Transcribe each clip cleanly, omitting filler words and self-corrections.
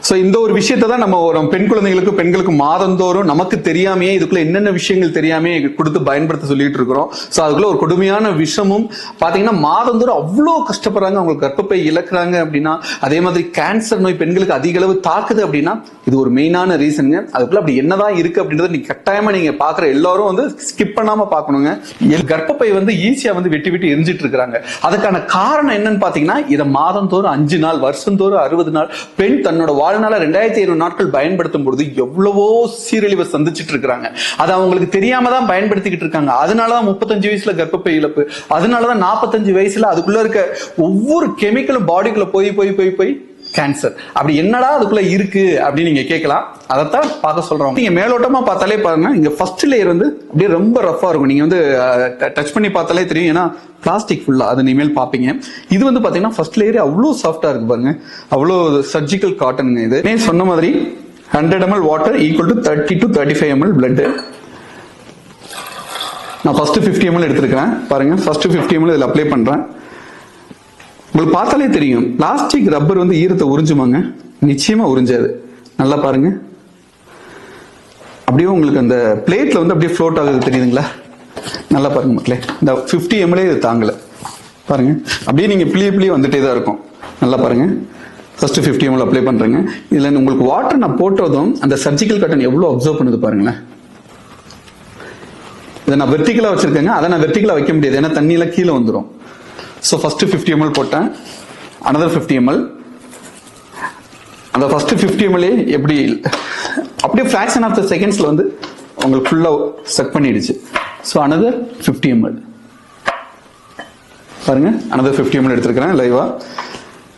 So இந்த ஒரு விஷயத்தை தான் நம்ம பெண் பெண்களுக்கு மாதந்தோறும் நமக்கு தெரியாமையே இதுக்குள்ள என்னென்ன விஷயங்கள் தெரியாமே கொடுத்து பயன்படுத்த சொல்லிட்டு இருக்கிறோம். சோ அதுக்குள்ள ஒரு கொடுமையான விஷமும் பாத்தீங்கன்னா மாதந்தோறும் அவ்வளவு கஷ்டப்படுறாங்க, அவங்களுக்கு கர்ப்பப்பை இழக்கிறாங்க அப்படின்னா, அதே மாதிரி கேன்சர் நோய் பெண்களுக்கு அதிக அளவு தாக்குது அப்படின்னா இது ஒரு மெயினான ரீசனுங்க. அதுக்குள்ள அப்படி என்னதான் இருக்கு அப்படின்றத நீங்க கட்டாயமா நீங்க பாக்குற எல்லாரும் வந்து ஸ்கிப் பண்ணாம பாக்கணுங்க. கர்ப்பப்பை வந்து ஈஸியா வந்து வெட்டி வெட்டி எரிஞ்சிட்டு இருக்காங்க. அதுக்கான காரணம் என்னன்னு பாத்தீங்கன்னா, இதை மாதந்தோறும் 5 நாள் வருஷந்தோறும் 60 நாள் பெண் தன்னோட வாழ்நாள 2500 நாட்கள் பயன்படுத்தும் பொழுது எவ்வளவோ சீரழிவை சந்திச்சுட்டு இருக்காங்க. அது அவங்களுக்கு தெரியாம தான் பயன்படுத்திக்கிட்டு இருக்காங்க. அதனாலதான் 35 வயசுல கர்ப்பப்பை இழப்பு, அதனாலதான் 45 வயசுல அதுக்குள்ள இருக்க ஒவ்வொரு கெமிக்கலும் பாடிக்குள்ள போய் போய் போய் போய் கேன்சர். அப்படி என்னடா அதுக்குள்ள இருக்கு அப்படின்னு நீங்க கேட்கலாம். அதைத்தான் பார்க்க சொல்றோம். நீங்க மேலோட்டமா பார்த்தாலே பாருங்க, இங்க ஃபர்ஸ்ட் லேயர் வந்து அப்படியே ரொம்ப ரஃபா இருக்கும். நீங்க வந்து டச் பண்ணி பார்த்தாலே தெரியும், ஏன்னா பிளாஸ்டிக் ஃபுல்லா அது இனிமேல் பாப்பீங்க. இது வந்து பாத்தீங்கன்னா ஃபர்ஸ்ட் லேயர் அவ்வளவு சாஃப்டா இருக்கு பாருங்க, அவ்வளவு சர்ஜிக்கல் காட்டனுங்க. இது சொன்ன மாதிரி 100 ml water equal to 30 to 35 ml blood. நான் ஃபர்ஸ்ட் 50 ml எடுத்திருக்கேன் பாருங்க. ஃபர்ஸ்ட் 50 ml இதுல அப்ளை பண்றேன். உங்களுக்கு பார்த்தாலே தெரியும், பிளாஸ்டிக் ரப்பர் வந்து ஈரத்தை உறிஞ்சுமாங்க? நிச்சயமா உறிஞ்சாது. நல்லா பாருங்க, அப்படியே உங்களுக்கு அந்த பிளேட்ல வந்து அப்படியே ஃப்ளோட் ஆகுது, தெரியுதுங்களா? நல்லா பாருங்க மக்களே, இந்த 50 ml இது தாங்கல பாருங்க, அப்படியே நீங்க பிளி வந்துட்டே தான் இருக்கும். நல்லா பாருங்க, ஃபர்ஸ்ட் 50 ml அப்ளை பண்றேங்க. இதுல உங்களுக்கு வாட்டர் நான் போட்டதும் அந்த சர்ஜிக்கல் காட்டன் எவ்வளவு அப்சர்வ் பண்ணுது பாருங்களேன். இதை நான் வெர்டிகலா வச்சிருக்கேங்க, அதை நான் வெர்டிகலா வைக்க முடியாது, ஏன்னா தண்ணியில கீழே வந்துடும். ஸோ ஃபர்ஸ்ட் 50 ml போட்டேன், அனதர் 50 ml. அந்த ஃபர்ஸ்ட் 50 ml எப்படி அப்படியே ஃபிராக்ஷன் ஆஃப் த செகண்ட்ஸ்ல வந்து உங்களுக்கு ஃபுல்லா செக் பண்ணிடுச்சு. ஸோ அனதர் 50 ml பாருங்க, அனதர் 50 ml எடுத்திருக்கிறேன் லைவா.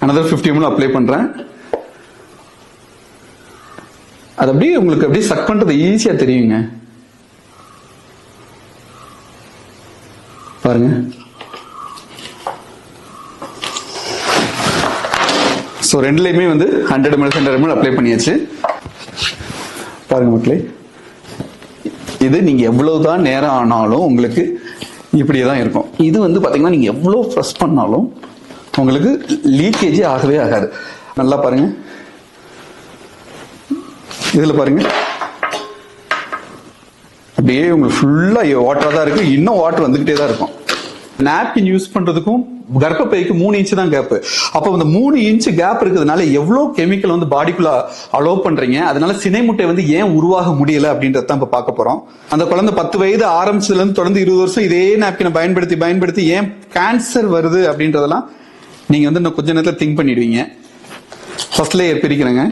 அனதர் 50 ml அப்ளை பண்றேன். அது அப்படியே உங்களுக்கு அப்படியே சக் பண்றது ஈஸியா தெரியுங்க பாருங்க. ஸோ ரெண்டுலையுமே வந்து 100 ml அப்ளை பண்ணியாச்சு. பாருங்க மக்களே, இது நீங்க எவ்வளவுதான் நேரம் ஆனாலும் உங்களுக்கு இப்படியே தான் இருக்கும். இது வந்து பாத்தீங்கன்னா நீங்க எவ்வளவு ப்ரெஸ் பண்ணாலும் உங்களுக்கு லீக்கேஜே ஆகவே ஆகாது. நல்லா பாருங்க, இதுல பாருங்க அப்படியே உங்களுக்கு ஃபுல்லா வாட்டரா தான் இருக்கு, இன்னும் வாட்டர் வந்துகிட்டே தான் இருக்கும். நாப்கின் யூஸ் பண்றதுக்கும் கர்ப்பப்பைக்கு 3 இன்ச் தான் கேப். அப்போ அந்த 3 இன்ச் கேப் இருக்கிறதுனால எவ்வளவு கெமிக்கல் வந்து பாடிக்குள்ள அலோவ் பண்றீங்க, அதனால சினை முட்டை வந்து ஏன் உருவாக முடியல அப்படின்றத இப்ப பார்க்க போறோம். அந்த குழந்தை 10 வயது ஆரம்பிச்சதுல இருந்து தொடர்ந்து 20 வருஷம் இதே நாப்கினை பயன்படுத்தி ஏன் கேன்சர் வருது அப்படின்றதெல்லாம் நீங்க வந்து இன்னும் கொஞ்ச நேரத்துல திங்க் பண்ணிடுவீங்க. First layer பிரிக்கிறேங்க.